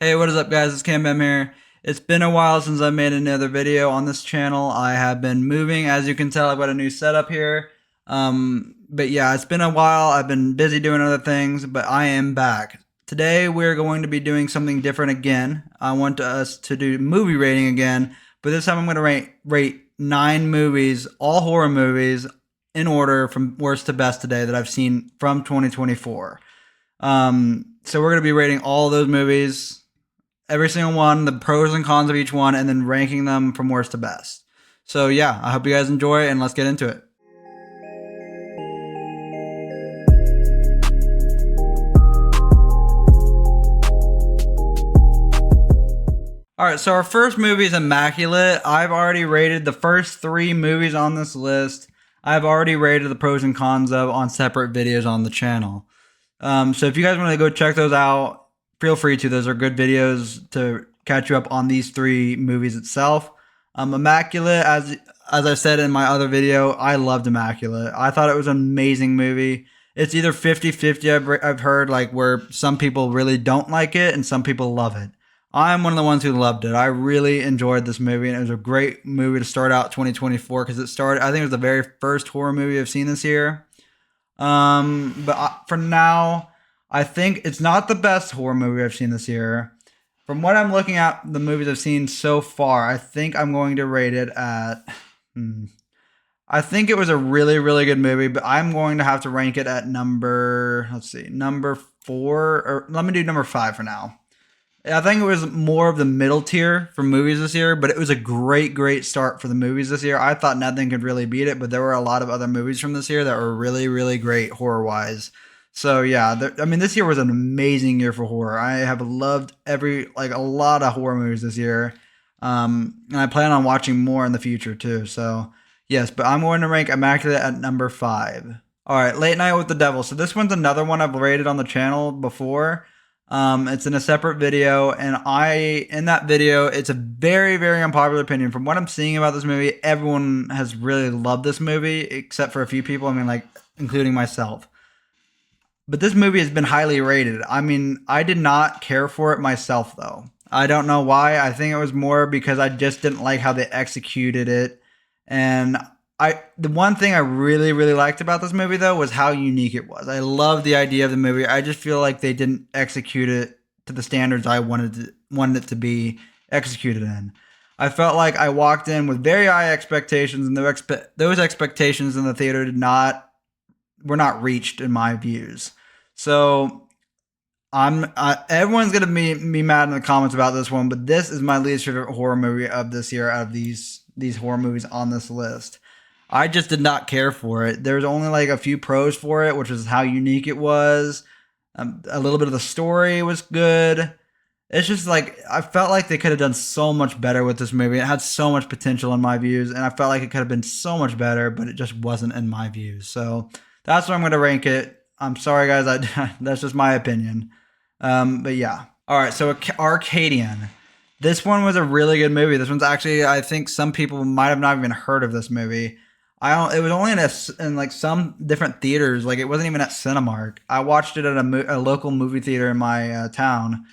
Hey, what is up, guys? It's Cam Bam here. It's been a while since I made another video on this channel. I have been moving. As you can tell, I've got a new setup here. But yeah, it's been a while. I've been busy doing other things, but I am back. Today, we're going to be doing something different again. I want us to do movie rating again, but this time I'm going to rate 9 movies, all horror movies, in order from worst to best today that I've seen from 2024. So we're going to be rating all those movies, every single one, the pros and cons of each one, and then ranking them from worst to best. So yeah, I hope you guys enjoy, and let's get into it. All right, so our first movie is Immaculate. I've already rated the first 3 movies on this list. I've already rated the pros and cons of on separate videos on the channel. So if you guys want to go check those out, feel free to. Those are good videos to catch you up on these 3 movies itself. Immaculate, as I said in my other video, I loved Immaculate. I thought it was an amazing movie. It's either 50-50, I've heard, like, where some people really don't like it and some people love it. I'm one of the ones who loved it. I really enjoyed this movie, and it was a great movie to start out 2024 because I think it was the very first horror movie I've seen this year. For now, I think it's not the best horror movie I've seen this year. From what I'm looking at, the movies I've seen so far, I think I'm going to rate it at. I think it was a really, really good movie, but I'm going to have to rank it at number 4, or let me do number 5 for now. I think it was more of the middle tier for movies this year, but it was a great, great start for the movies this year. I thought nothing could really beat it, but there were a lot of other movies from this year that were really, really great horror-wise. So yeah, this year was an amazing year for horror. I have loved a lot of horror movies this year, and I plan on watching more in the future too. So yes, but I'm going to rank Immaculate at number 5. All right, Late Night with the Devil. So this one's another one I've rated on the channel before. It's in a separate video, and in that video, it's a very, very unpopular opinion. From what I'm seeing about this movie, everyone has really loved this movie, except for a few people. Including myself. But this movie has been highly rated. I did not care for it myself, though. I don't know why. I think it was more because I just didn't like how they executed it. And the one thing I really, really liked about this movie, though, was how unique it was. I love the idea of the movie. I just feel like they didn't execute it to the standards I wanted it to be executed in. I felt like I walked in with very high expectations, and those expectations in the theater were not reached in my views. So everyone's gonna be mad in the comments about this one, but this is my least favorite horror movie of this year out of these horror movies on this list. I just did not care for it. There's only like a few pros for it, which is how unique it was. A little bit of the story was good. It's just like I felt like they could have done so much better with this movie. It had so much potential in my views, and I felt like it could have been so much better, but it just wasn't in my views. So that's where I'm going to rank it. I'm sorry, guys. That's just my opinion. But yeah. All right. So Arcadian. This one was a really good movie. This one's actually, I think some people might have not even heard of this movie. It was only in like some different theaters. Like, it wasn't even at Cinemark. I watched it at a local movie theater in my town.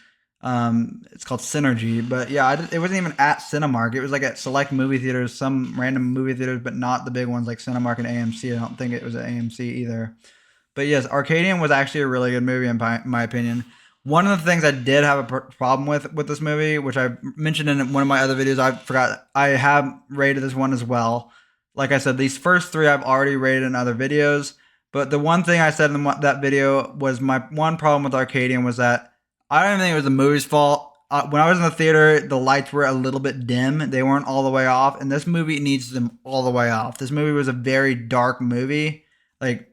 It's called Synergy, but yeah, it wasn't even at Cinemark. It was like at select movie theaters, some random movie theaters, but not the big ones like Cinemark and AMC. I don't think it was at AMC either. But yes, Arcadian was actually a really good movie in my opinion. One of the things I did have a problem with this movie, which I mentioned in one of my other videos, I have rated this one as well. Like I said, these first 3 I've already rated in other videos. But the one thing I said in that video was my one problem with Arcadian was that I don't even think it was the movie's fault. When I was in the theater, the lights were a little bit dim. They weren't all the way off. And this movie needs them all the way off. This movie was a very dark movie. Like,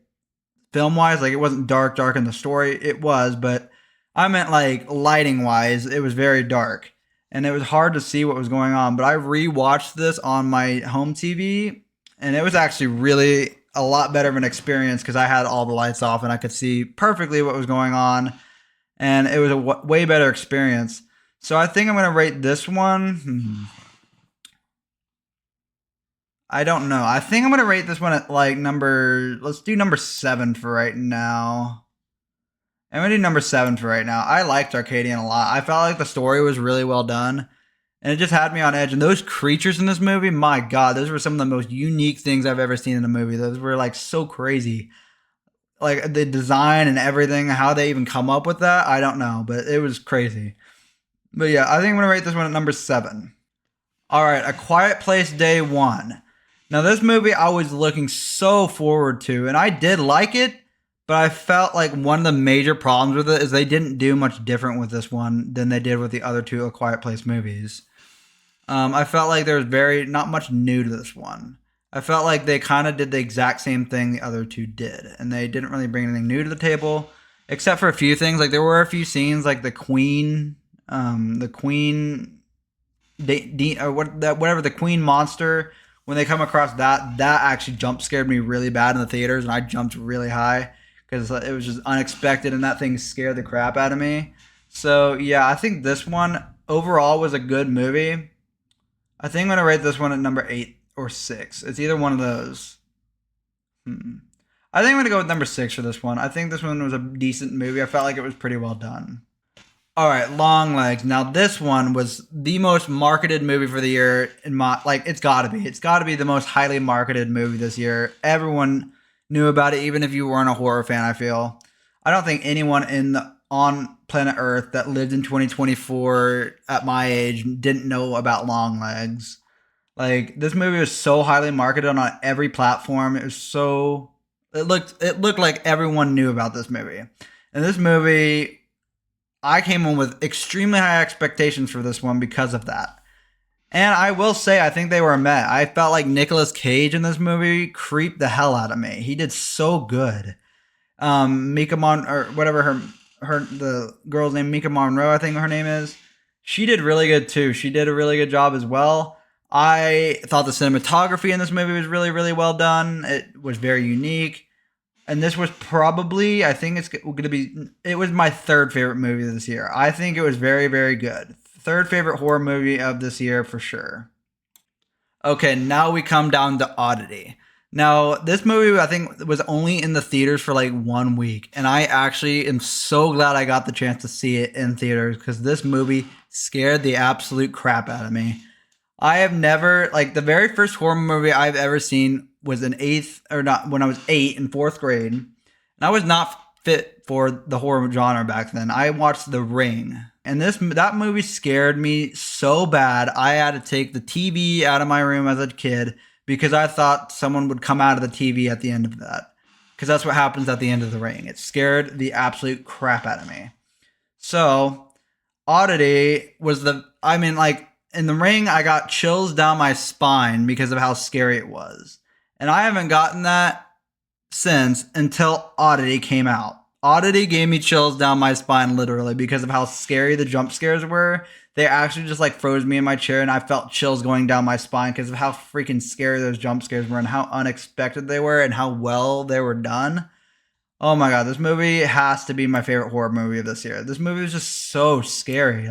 film-wise, like, it wasn't dark in the story. It was, but I meant like lighting-wise, it was very dark. And it was hard to see what was going on. But I rewatched this on my home TV, and it was actually really a lot better of an experience because I had all the lights off and I could see perfectly what was going on. And it was a way better experience. So I think I'm going to rate this one. I don't know. I think I'm going to rate this one at like let's do number 7 for right now. I'm gonna do number 7 for right now. I liked Arcadian a lot. I felt like the story was really well done, and it just had me on edge. And those creatures in this movie, my God, those were some of the most unique things I've ever seen in a movie. Those were like so crazy. Like the design and everything, how they even come up with that, I don't know, but it was crazy. But yeah, I think I'm gonna rate this one at number 7. All right, A Quiet Place Day 1. Now this movie I was looking so forward to, and I did like it, but I felt like one of the major problems with it is they didn't do much different with this one than they did with the other 2 A Quiet Place movies. I felt like there was not much new to this one. I felt like they kind of did the exact same thing the other 2 did, and they didn't really bring anything new to the table, except for a few things. Like there were a few scenes, like the Queen, whatever the Queen monster. When they come across that actually jump scared me really bad in the theaters, and I jumped really high because it was just unexpected, and that thing scared the crap out of me. So yeah, I think this one overall was a good movie. I think I'm gonna rate this one at number 8 or 6. It's either one of those. I think I'm gonna go with number 6 for this one. I think this one was a decent movie. I felt like it was pretty well done. All right, Longlegs. Now this one was the most marketed movie for the year in my it's got to be. It's got to be the most highly marketed movie this year. Everyone knew about it, even if you weren't a horror fan, I feel. I don't think anyone on planet Earth that lived in 2024 at my age didn't know about Longlegs. Like this movie was so highly marketed on every platform. It looked like everyone knew about this movie. And this movie, I came in with extremely high expectations for this one because of that. And I will say, I think they were met. I felt like Nicolas Cage in this movie creeped the hell out of me. He did so good. Mika or whatever the girl's name, Mika Monroe, I think her name is. She did really good too. She did a really good job as well. I thought the cinematography in this movie was really, really well done. It was very unique. And this was probably, I think it's going to be, it was my 3rd favorite movie this year. I think it was very, very good. 3rd favorite horror movie of this year for sure. Okay, now we come down to Oddity. Now, this movie, I think, was only in the theaters for like 1 week. And I actually am so glad I got the chance to see it in theaters because this movie scared the absolute crap out of me. I have never, the very first horror movie I've ever seen was when I was 8 in 4th grade. And I was not fit for the horror genre back then. I watched The Ring. And that movie scared me so bad, I had to take the TV out of my room as a kid because I thought someone would come out of the TV at the end of that. Because that's what happens at the end of The Ring. It scared the absolute crap out of me. So, Oddity was in The Ring, I got chills down my spine because of how scary it was. And I haven't gotten that since until Oddity came out. Oddity gave me chills down my spine literally because of how scary the jump scares were. They actually just froze me in my chair and I felt chills going down my spine because of how freaking scary those jump scares were and how unexpected they were and how well they were done. Oh my God, this movie has to be my favorite horror movie of this year. This movie was just so scary.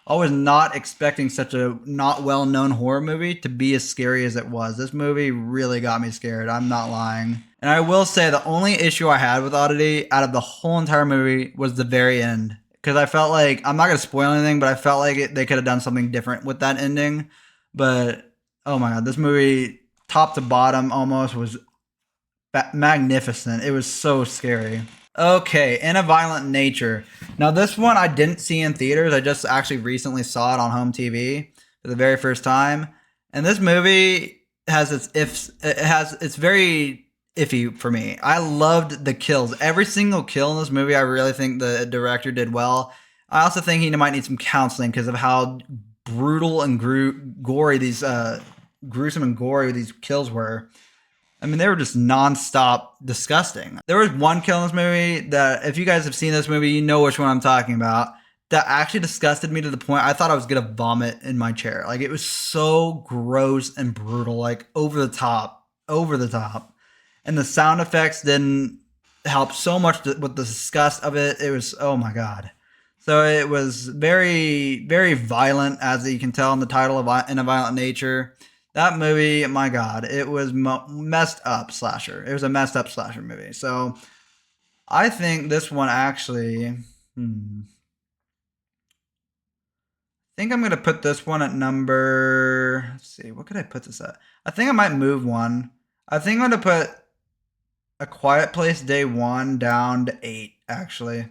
I was not expecting such a not well-known horror movie to be as scary as it was. This movie really got me scared. I'm not lying. And I will say the only issue I had with Oddity out of the whole entire movie was the very end. Because I felt like, I'm not going to spoil anything, but I felt like they could have done something different with that ending. But, oh my God, this movie, top to bottom almost, was magnificent. It was so scary. Okay, In a Violent Nature. Now this one I didn't see in theaters. I just actually recently saw it on home TV for the very first time. And this movie has it's very iffy for me. I loved the kills. Every single kill in this movie I really think the director did well. I also think he might need some counseling because of how brutal and gory these gruesome and gory these kills were. I mean, they were just nonstop disgusting. There was one kill in this movie that, if you guys have seen this movie, you know which one I'm talking about, that actually disgusted me to the point I thought I was going to vomit in my chair. It was so gross and brutal, over the top. And the sound effects didn't help so much with the disgust of it. It was, oh my God. So it was very, very violent, as you can tell in the title of In a Violent Nature. That movie, my God, it was messed up slasher. It was a messed up slasher movie. So I think this one actually. I think I'm going to put this one at number. Let's see. What could I put this at? I think I might move one. I think I'm going to put A Quiet Place Day 1 down to 8, actually.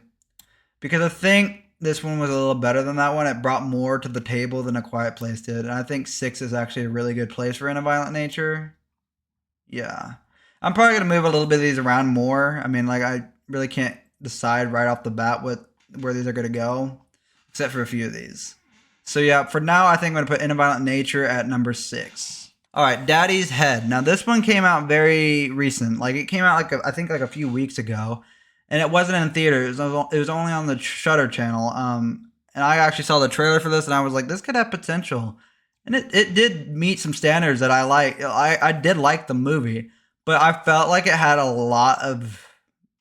Because I think this one was a little better than that one. It brought more to the table than A Quiet Place did. And I think 6 is actually a really good place for In a Violent Nature. Yeah. I'm probably going to move a little bit of these around more. I mean, like, I really can't decide right off the bat where these are going to go. Except for a few of these. So yeah, for now, I think I'm going to put In a Violent Nature at number 6. All right, Daddy's Head. Now, this one came out very recent. Like, it came out, I think, a few weeks ago. And it wasn't in theaters. It was only on the Shudder channel. And I actually saw the trailer for this, and I was like, this could have potential. And it did meet some standards that I like. I did like the movie. But I felt like it had a lot of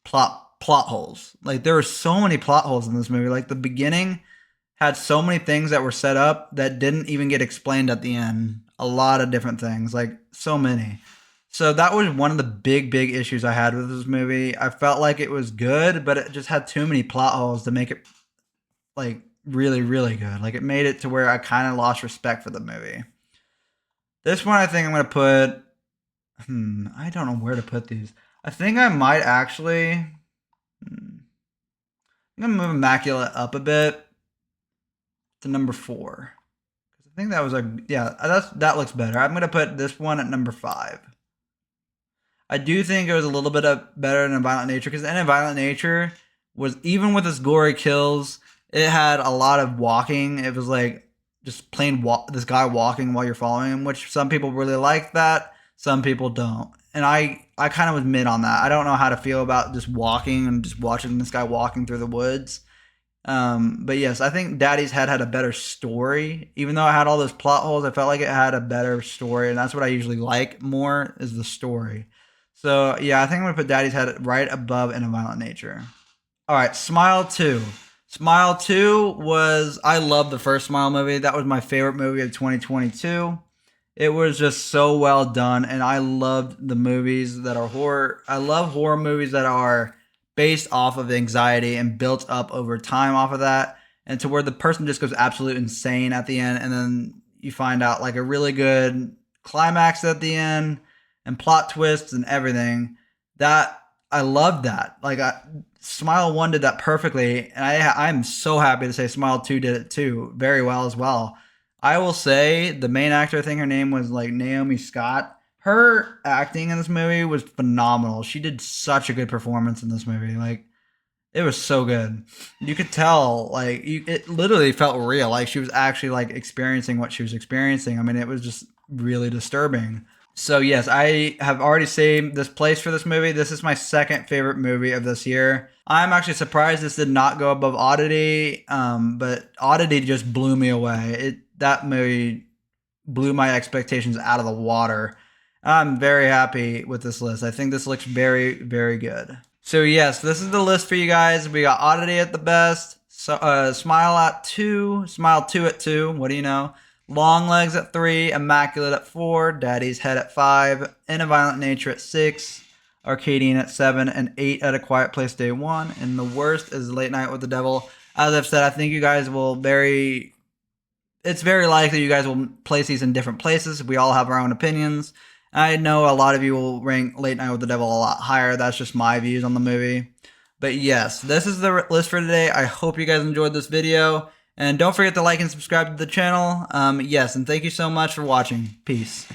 plot holes. Like, there were so many plot holes in this movie. Like, the beginning had so many things that were set up that didn't even get explained at the end. A lot of different things, like so many. So that was one of the big issues I had with this movie. I felt like it was good, but it just had too many plot holes to make it like really good. Like, it made it to where I kind of lost respect for the movie. This one I think I'm going to put, I don't know where to put these. I think I might actually, I'm going to move Immaculate up a bit to number 4. I think that was that looks better. I'm going to put this one at number 5. I do think it was a little bit better than In a Violent Nature, because In a Violent Nature was, even with its gory kills, it had a lot of walking. It was like just plain this guy walking while you're following him, which some people really like that, some people don't. And I kind of was mid on that. I don't know how to feel about just walking and just watching this guy walking through the woods. But yes, I think Daddy's Head had a better story. Even though it had all those plot holes, I felt like it had a better story, and that's what I usually like more, is the story. So yeah, I think I'm gonna put Daddy's Head right above In a Violent Nature. All right, Smile 2. Smile 2 was, I love the first Smile movie. That was my favorite movie of 2022. It was just so well done, and I loved the movies that are horror. I love horror movies that are based off of anxiety and built up over time off of that, and to where the person just goes absolutely insane at the end, and then you find out like a really good climax at the end and plot twists and everything. That I loved that. Like, Smile 1 did that perfectly, and I'm so happy to say Smile 2 did it too very well as well. I will say the main actor, I think her name was like Naomi Scott. Her acting in this movie was phenomenal. She did such a good performance in this movie. Like, it was so good. You could tell, like, it literally felt real. Like, she was actually like experiencing what she was experiencing. I mean, it was just really disturbing. So yes, I have already saved this place for this movie. This is my second favorite movie of this year. I'm actually surprised this did not go above Oddity, but Oddity just blew me away. That movie blew my expectations out of the water. I'm very happy with this list. I think this looks very good. So yes, this is the list for you guys. We got Oddity at the best, Smile at 2, Smile 2 at 2, what do you know? Longlegs at 3, Immaculate at 4, Daddy's Head at 5, In a Violent Nature at 6, Arcadian at 7, and 8 at A Quiet Place Day 1. And the worst is Late Night with the Devil. As I've said, I think you guys will it's very likely you guys will place these in different places. We all have our own opinions. I know a lot of you will rank Late Night with the Devil a lot higher. That's just my views on the movie. But yes, this is the list for today. I hope you guys enjoyed this video. And don't forget to like and subscribe to the channel. Yes, and thank you so much for watching. Peace.